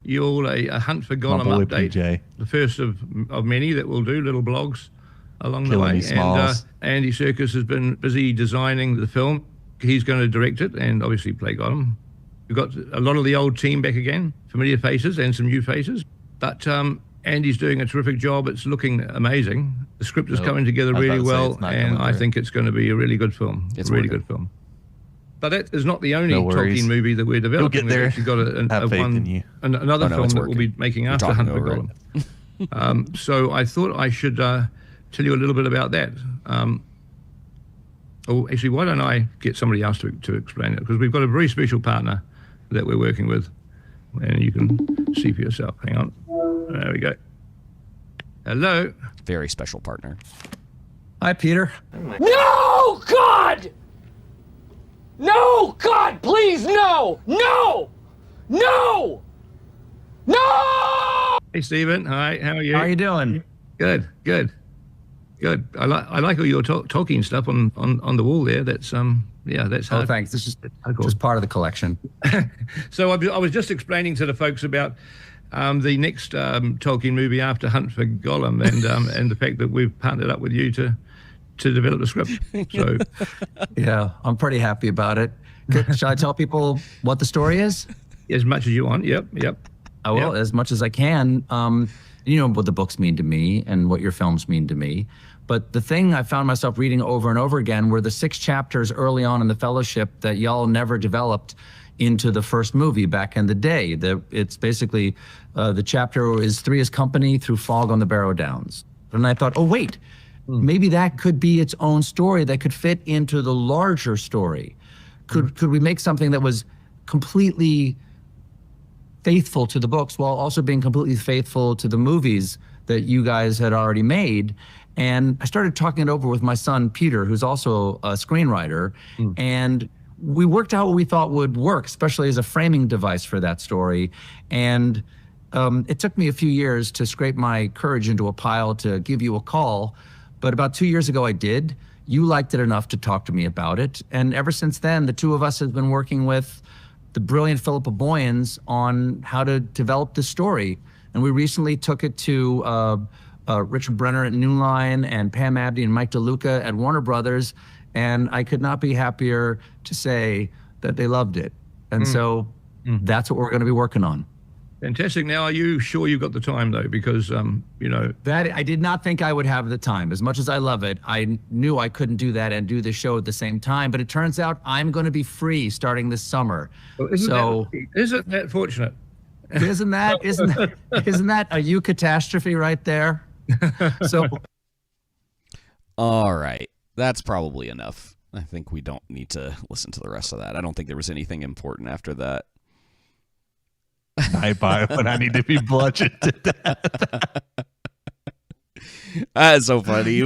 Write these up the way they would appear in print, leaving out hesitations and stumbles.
you all a Hunt for My Gollum boy update. PJ. The first of many that we'll do, little blogs along the way. Me Smalls. And Andy Serkis has been busy designing the film. He's going to direct it and obviously play Gollum. We've got a lot of the old team back again, familiar faces and some new faces. But Andy's doing a terrific job. It's looking amazing. The script is coming together really well, and I think it's going to be a really good film. It's a really good film. But that is not the only Tolkien movie that we're developing. You'll get there. We've actually got another film that we'll be making after Hunt for Gollum. So I thought I should tell you a little bit about that. Actually, why don't I get somebody else to explain it? Because we've got a very special partner that we're working with, and you can see for yourself. Hang on. There we go. Hello. Very special partner. Hi, Peter. No, God! No, God, please, no! No! No! No! Hey, Stephen. Hi, how are you? How are you doing? Good. I like all your Tolkien stuff on the wall there. That's that's hard. Oh, thanks. This is just part of the collection. So I was just explaining to the folks about the next Tolkien movie after Hunt for Gollum, and the fact that we've partnered up with you to develop the script. So yeah, I'm pretty happy about it. Shall I tell people what the story is? As much as you want. Yep. I will, as much as I can. You know what the books mean to me and what your films mean to me. But the thing I found myself reading over and over again were the 6 chapters early on in the Fellowship that y'all never developed into the first movie back in the day. It's basically the chapter is 3 is Company through Fog on the Barrow Downs. And I thought, oh, wait, maybe that could be its own story that could fit into the larger story. Could we make something that was completely faithful to the books while also being completely faithful to the movies that you guys had already made? And I started talking it over with my son, Peter, who's also a screenwriter. And we worked out what we thought would work, especially as a framing device for that story. And it took me a few years to scrape my courage into a pile to give you a call. But about 2 years ago, I did. You liked it enough to talk to me about it. And ever since then, the two of us have been working with the brilliant Philippa Boyens on how to develop this story. And we recently took it to Richard Brenner at New Line and Pam Abdy and Mike DeLuca at Warner Brothers. And I could not be happier to say that they loved it. And so that's what we're going to be working on. Fantastic. Now, are you sure you've got the time, though? Because, that I did not think I would have the time. As much as I love it, I knew I couldn't do that and do the show at the same time. But it turns out I'm going to be free starting this summer. Well, isn't that fortunate? Isn't that a you catastrophe right there? So, all right. That's probably enough. I think we don't need to listen to the rest of that. I don't think there was anything important after that. I buy when I need to be bludgeoned to death. That's so funny.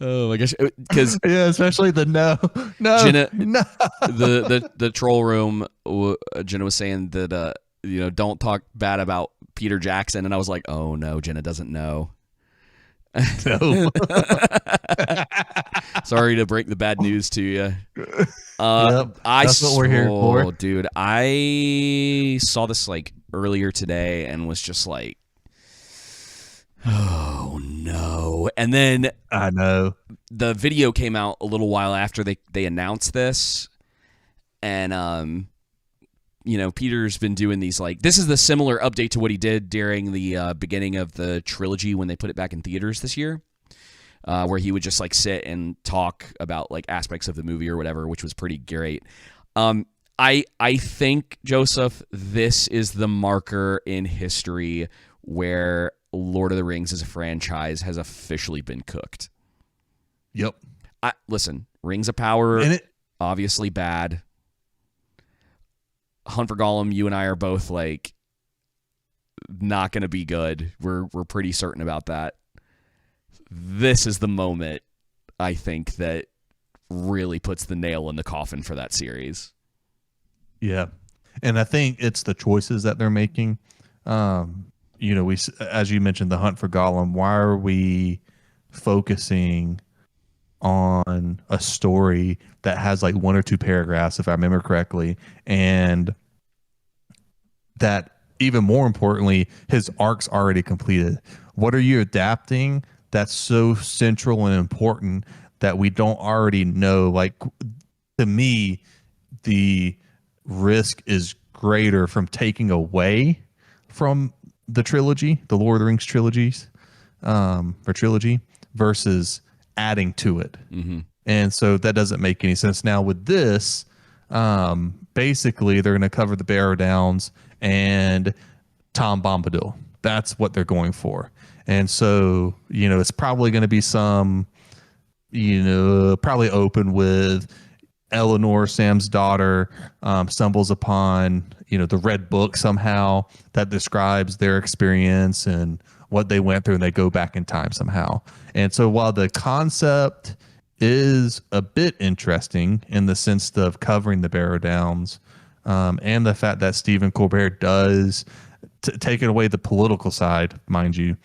Oh my gosh! Because especially the no, Jenna, no. the troll room. Jenna was saying that don't talk bad about Peter Jackson, and I was like, oh no, Jenna doesn't know. No. Sorry to break the bad news to you. That's what we're here for. Dude, I saw this like earlier today and was just like, oh no. And then I know the video came out a little while after they announced this. And Peter's been doing these this is the similar update to what he did during the beginning of the trilogy when they put it back in theaters this year, where he would just sit and talk about aspects of the movie or whatever, which was pretty great. I think, Joseph, this is the marker in history where Lord of the Rings as a franchise has officially been cooked. Yep. Listen, Rings of Power, obviously bad. Hunt for Gollum, you and I are both not going to be good. We're pretty certain about that. This is the moment, I think, that really puts the nail in the coffin for that series. Yeah. And I think it's the choices that they're making. We, as you mentioned, the Hunt for Gollum, why are we focusing on a story that has 1 or 2 paragraphs, if I remember correctly, and that even more importantly, his arc's already completed. What are you adapting that's so central and important that we don't already know? Like, to me, the risk is greater from taking away from the trilogy, the Lord of the Rings trilogies, or trilogy, versus adding to it. And so that doesn't make any sense. Now with this, basically they're going to cover the Barrow Downs and Tom Bombadil. That's what they're going for. And so, it's probably going to be some, probably open with Eleanor, Sam's daughter, stumbles upon, the Red Book somehow that describes their experience and what they went through, and they go back in time somehow. And so while the concept is a bit interesting in the sense of covering the Barrow Downs, and the fact that Stephen Colbert does take it away the political side, mind you,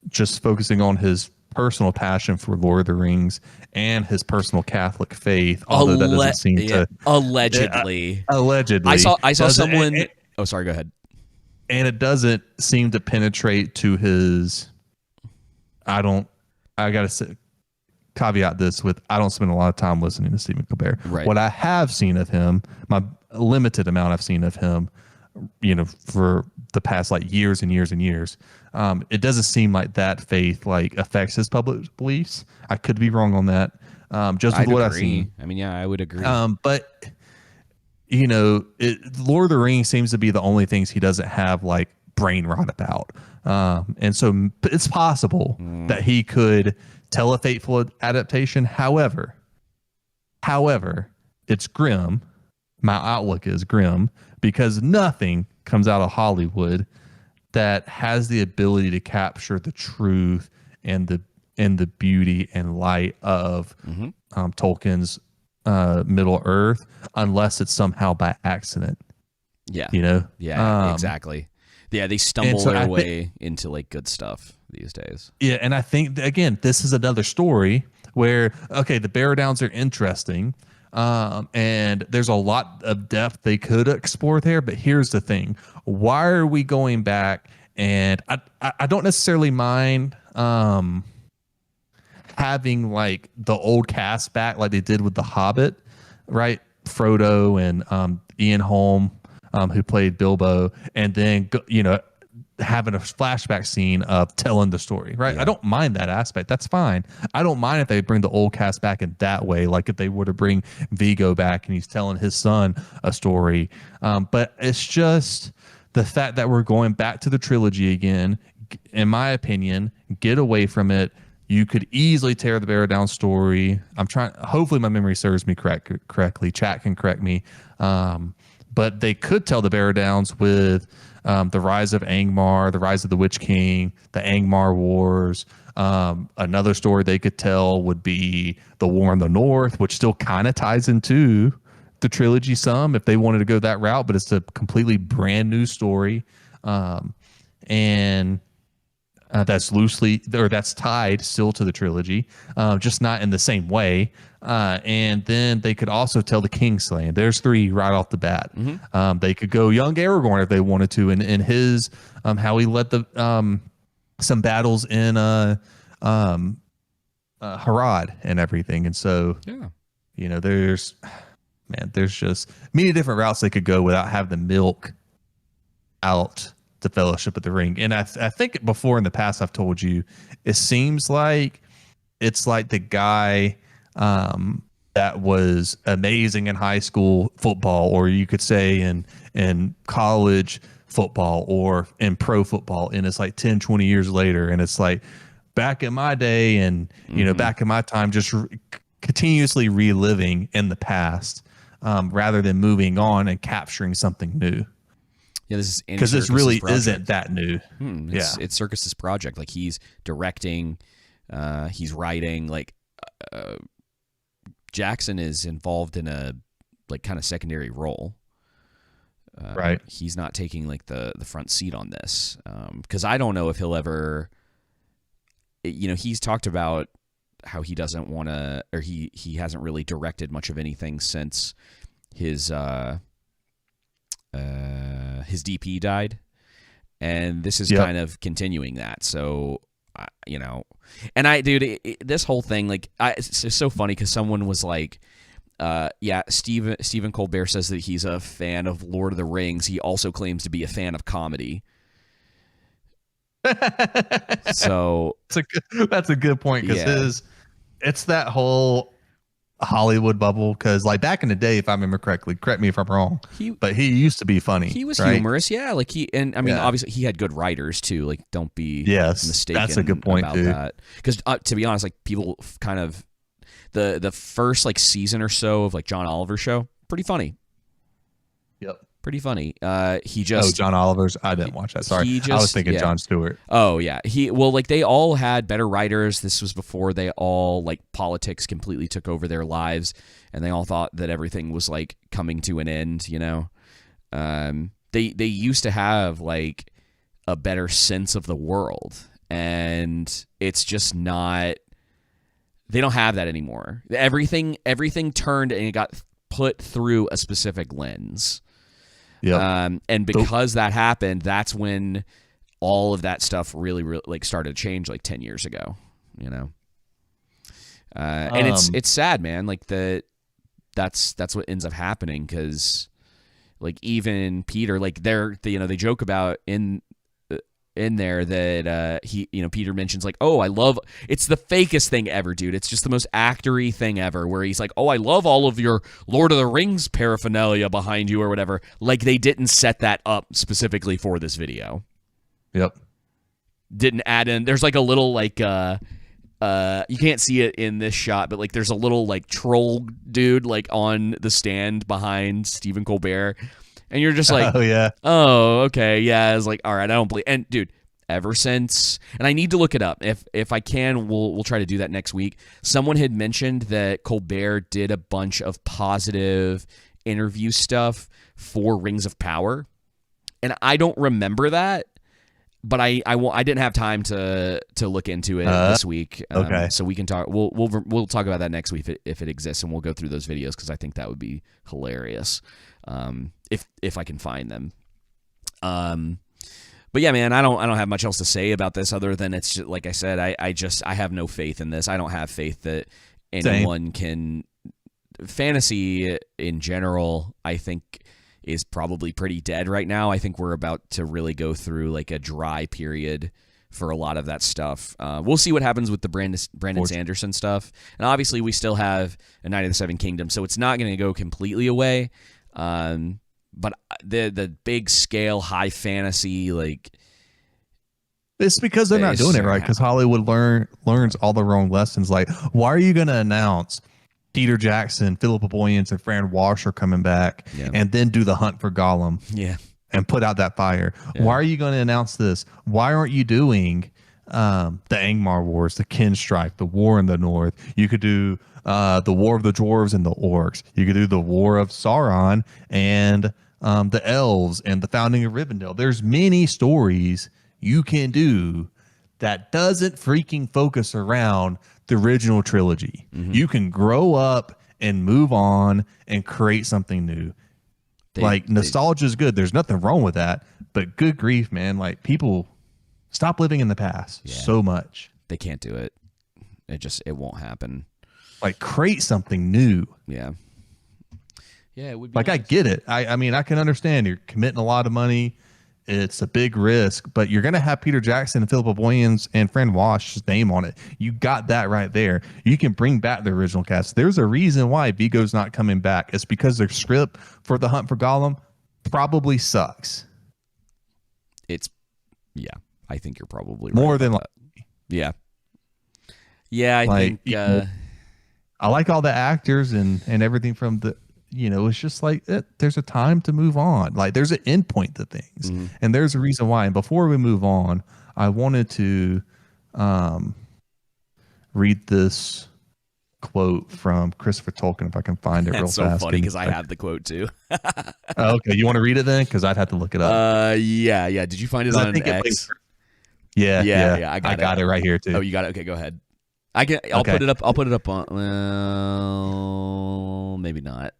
just focusing on his personal passion for Lord of the Rings and his personal Catholic faith, although that doesn't seem to allegedly. Allegedly, I saw someone. Oh, sorry. Go ahead. And it doesn't seem to penetrate to his. I gotta say, caveat this with, I don't spend a lot of time listening to Stephen Colbert. Right. What I have seen of him, my limited amount I've seen of him, for the past years and years and years, it doesn't seem like that faith affects his public beliefs. I could be wrong on that. Just with what I've seen. I mean, yeah, I would agree. But Lord of the Rings seems to be the only things he doesn't have brain rot about. And so it's possible that he could tell a faithful adaptation. However, it's grim. My outlook is grim because nothing comes out of Hollywood that has the ability to capture the truth and the beauty and light of Tolkien's Middle Earth, unless it's somehow by accident. Yeah. Yeah, exactly. Yeah, they stumble their way into good stuff these days. Yeah, and I think again, this is another story where the Barrow Downs are interesting, and there's a lot of depth they could explore there. But here's the thing: why are we going back? And I don't necessarily mind having the old cast back, like they did with The Hobbit, right? Frodo and Ian Holm, who played Bilbo, and then having a flashback scene of telling the story, right? Yeah. I don't mind that aspect. That's fine. I don't mind if they bring the old cast back in that way, like if they were to bring Viggo back and he's telling his son a story. But it's just the fact that we're going back to the trilogy again, in my opinion, get away from it. You could easily tear the Barrow Down story. Hopefully my memory serves me correctly. Chat can correct me. But they could tell the Barrow Downs with the rise of Angmar, the rise of the Witch King, the Angmar Wars. Another story they could tell would be the War in the North, which still kind of ties into the trilogy some if they wanted to go that route, but it's a completely brand new story. And that's tied still to the trilogy, just not in the same way. And then they could also tell the Kingslaying. There's 3 right off the bat. They could go young Aragorn if they wanted to, and his how he led the some battles in Harad and everything. And so there's just many different routes they could go without having to milk out the Fellowship of the Ring. And I think before in the past I've told you, it seems like it's like the guy that was amazing in high school football, or you could say in college football or in pro football, and it's 10, 20 years later, and it's back in my day and back in my time, just continuously reliving in the past, rather than moving on and capturing something new. Yeah, this is because this really isn't that new. It's Serkis's project. He's directing, he's writing. Jackson is involved in a kind of secondary role. Right. He's not taking the front seat on this, because I don't know if he'll ever. He's talked about how he doesn't want to, or he hasn't really directed much of anything since his his DP died, and this is kind of continuing that. So, you know, and this whole thing, like, it's so funny because someone was like, Stephen Colbert says that he's a fan of Lord of the Rings. He also claims to be a fan of comedy. So that's a good point, because it's that whole Hollywood bubble. Because like back in the day, if I remember correctly, correct me if I'm wrong, but he used to be funny. He was right? humorous, like obviously he had good writers too. Like, don't be mistaken. That's a good point about too. that. Because to be honest, like, people kind of the first like season or so of like John Oliver's show, pretty funny. Yep. Pretty funny. John Oliver's. I didn't watch that. Sorry, I was thinking Jon Stewart. Oh yeah, they all had better writers. This was before they all like politics completely took over their lives, and they all thought that everything was like coming to an end. You know, they used to have like a better sense of the world, and it's just not. They don't have that anymore. Everything turned and it got put through a specific lens. Yeah. And because that happened, that's when all of that stuff really like started to change like 10 years ago, you know? And it's sad, man. Like that's what ends up happening. 'Cause like even Peter, like they joke about in there that Peter mentions like, oh, I love, it's the fakest thing ever, dude. It's just the most actory thing ever, where he's like, oh, I love all of your Lord of the Rings paraphernalia behind you or whatever. Like, they didn't set that up specifically for this video. Yep. Didn't add in, there's like a little like you can't see it in this shot, but like there's a little like troll dude like on the stand behind Stephen Colbert. And you're just like, oh, okay, yeah. It's like, all right, I don't believe. And dude, ever since, and I need to look it up. If I can, we'll try to do that next week. Someone had mentioned that Colbert did a bunch of positive interview stuff for Rings of Power, and I don't remember that. But I didn't have time to look into it this week. Okay, so we can talk. We'll talk about that next week if it exists, and we'll go through those videos because I think that would be hilarious. If I can find them. But yeah, man, I don't have much else to say about this other than it's just, like I said, I have no faith in this. I don't have faith that anyone can. Fantasy in general, I think, is probably pretty dead right now. I think we're about to really go through like a dry period for a lot of that stuff. We'll see what happens with the Brandon Sanderson stuff. And obviously we still have A Knight of the Seven Kingdoms, so it's not going to go completely away. But the big scale high fantasy, like, it's because they're not doing it right, because Hollywood learns all the wrong lessons. Like, why are you going to announce Peter Jackson, Philippa Boyens, and Fran Walsh are coming back, and then do the Hunt for Gollum, and put out that fire? Why are you going to announce this? Why aren't you doing the Angmar Wars, the Kinstrife, the War in the North? You could do the War of the Dwarves and the Orcs. You could do the War of Sauron and the Elves and the founding of Rivendell. There's many stories you can do that doesn't freaking focus around the original trilogy. Mm-hmm. You can grow up and move on and create something new. Nostalgia is good. There's nothing wrong with that. But good grief, man. Like, people stop living in the past so much. They can't do it. It won't happen. Like, create something new. Yeah. Yeah, it would be like nice. I get it. I mean, I can understand you're committing a lot of money. It's a big risk, but you're going to have Peter Jackson and Philippa Boyens and Fran Walsh's name on it. You got that right there. You can bring back the original cast. There's a reason why Viggo's not coming back. It's because their script for The Hunt for Gollum probably sucks. I think you're probably right. More than like, yeah. Yeah, I think I like all the actors and everything from the, it's just like there's a time to move on. Like, there's an end point to things, and there's a reason why. And before we move on, I wanted to read this quote from Christopher Tolkien, if I can find it real fast. That's so funny because I have the quote too. Okay, you want to read it then? Because I'd have to look it up. Yeah. Did you find it on X? Yeah. I got it right here too. Oh, you got it. Okay, go ahead. I'll put it up. I'll put it up on. Well, maybe not.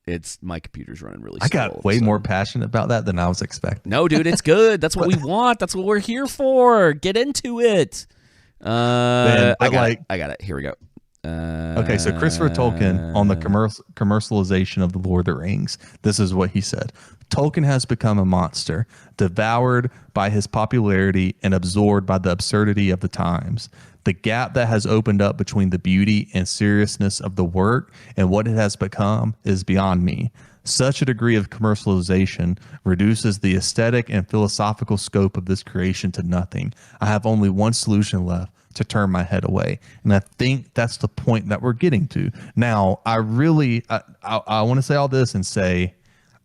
It's my computer's running really I slow. got way more passionate about that than I was expecting. No, dude, it's good. That's what we want. That's what we're here for. Get into it. Man, I got it. Here we go. Okay, so Christopher Tolkien on the commercialization of the Lord of the Rings. This is what he said. Tolkien has become a monster, devoured by his popularity and absorbed by the absurdity of the times. The gap that has opened up between the beauty and seriousness of the work and what it has become is beyond me. Such a degree of commercialization reduces the aesthetic and philosophical scope of this creation to nothing. I have only one solution left: to turn my head away. And I think that's the point that we're getting to. Now, I want to say all this and say,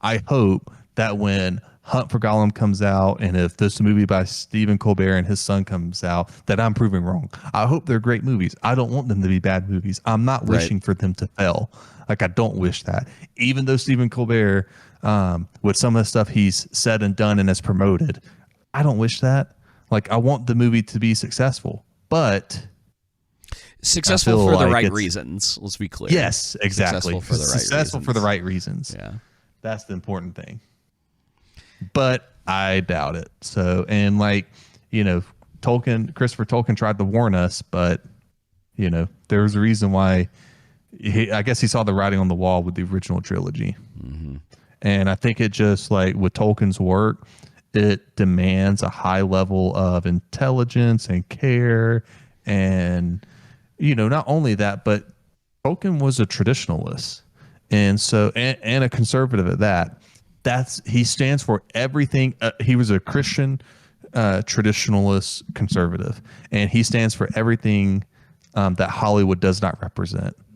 I hope that when Hunt for Gollum comes out, and if this movie by Stephen Colbert and his son comes out, that I'm proving wrong. I hope they're great movies. I don't want them to be bad movies. I'm not wishing for them to fail. Like, I don't wish that. Even though Stephen Colbert, with some of the stuff he's said and done and has promoted, I don't wish that. Like, I want the movie to be successful, but successful for the right reasons. Let's be clear. Yes, exactly. Successful for the right reasons. Yeah. That's the important thing. But I doubt it. So, and Christopher Tolkien tried to warn us, but there was a reason why I guess he saw the writing on the wall with the original trilogy. Mm-hmm. And I think it just with Tolkien's work, it demands a high level of intelligence and care. And, not only that, but Tolkien was a traditionalist. And so, and a conservative at that. He stands for everything. He was a Christian traditionalist conservative, and he stands for everything that Hollywood does not represent.